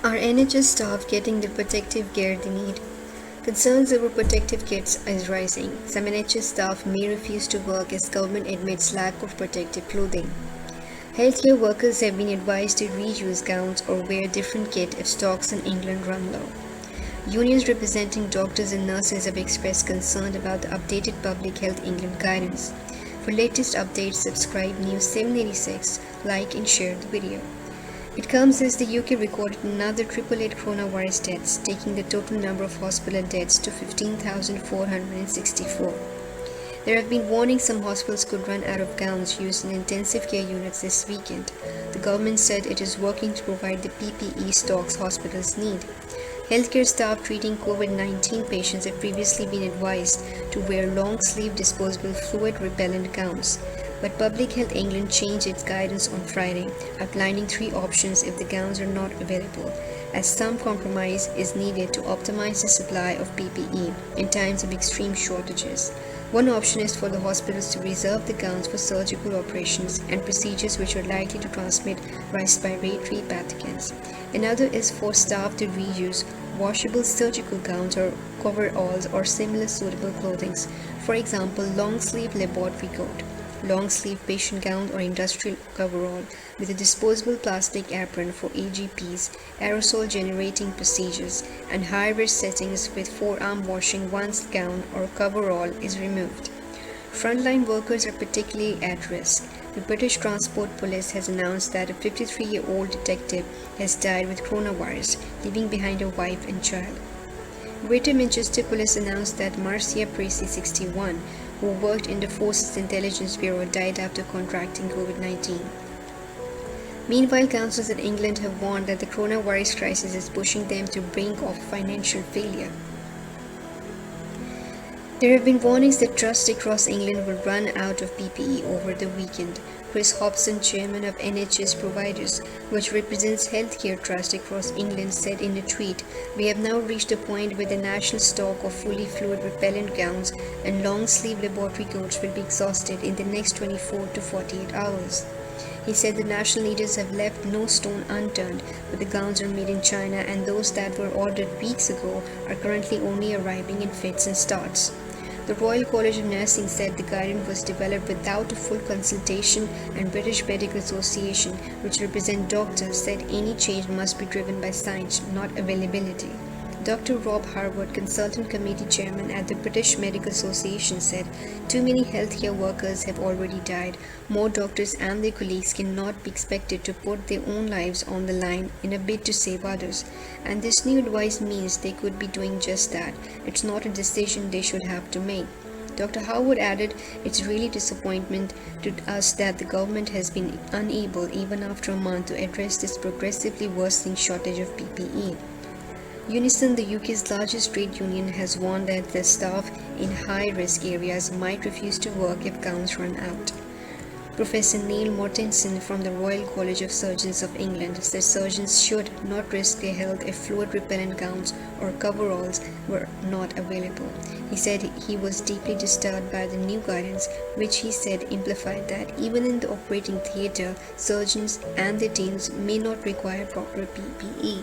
Are NHS staff getting the protective gear they need? Concerns over protective kits is rising. Some NHS staff may refuse to work as government admits lack of protective clothing. Healthcare workers have been advised to reuse gowns or wear different kit if stocks in England run low. Unions representing doctors and nurses have expressed concern about the updated Public Health England guidance. For latest updates, subscribe News 786, like and share the video. It comes as the UK recorded another 888 coronavirus deaths, taking the total number of hospital deaths to 15,464. There have been warnings some hospitals could run out of gowns used in intensive care units this weekend. The government said it is working to provide the PPE stocks hospitals need. Healthcare staff treating COVID-19 patients have previously been advised to wear long-sleeve disposable fluid-repellent gowns. But Public Health England changed its guidance on Friday, outlining 3 options if the gowns are not available, as some compromise is needed to optimize the supply of PPE in times of extreme shortages. One option is for the hospitals to reserve the gowns for surgical operations and procedures which are likely to transmit respiratory pathogens. Another is for staff to reuse washable surgical gowns or coveralls or similar suitable clothing, for example, long-sleeve laboratory coat, long-sleeve patient gown or industrial coverall with a disposable plastic apron for AGPs, aerosol generating procedures, and high-risk settings with forearm washing once gown or coverall is removed. Frontline workers are particularly at risk. The British Transport Police has announced that a 53-year-old detective has died with coronavirus, leaving behind a wife and child. Greater Manchester Police announced that Marcia Precy, 61, who worked in the Forces Intelligence Bureau, died after contracting COVID-19. Meanwhile, councils in England have warned that the coronavirus crisis is pushing them to brink of financial failure. There have been warnings that trusts across England will run out of PPE over the weekend. Chris Hobson, chairman of NHS Providers, which represents healthcare trust across England, said in a tweet, "We have now reached a point where the national stock of fully fluid-repellent gowns and long-sleeve laboratory coats will be exhausted in the next 24 to 48 hours." He said the national leaders have left no stone unturned, but the gowns are made in China and those that were ordered weeks ago are currently only arriving in fits and starts. The Royal College of Nursing said the guidance was developed without a full consultation, and British Medical Association, which represent doctors, said any change must be driven by science, not availability. Dr. Rob Harwood, Consultant Committee Chairman at the British Medical Association, said, "Too many healthcare workers have already died. More doctors and their colleagues cannot be expected to put their own lives on the line in a bid to save others. And this new advice means they could be doing just that. It's not a decision they should have to make." Dr. Harwood added, "It's really disappointment to us that the government has been unable, even after a month, to address this progressively worsening shortage of PPE." Unison, the UK's largest trade union, has warned that the staff in high-risk areas might refuse to work if gowns run out. Professor Neil Mortensen from the Royal College of Surgeons of England said surgeons should not risk their health if fluid-repellent gowns or coveralls were not available. He said he was deeply disturbed by the new guidance, which he said implied that even in the operating theatre, surgeons and their teams may not require proper PPE.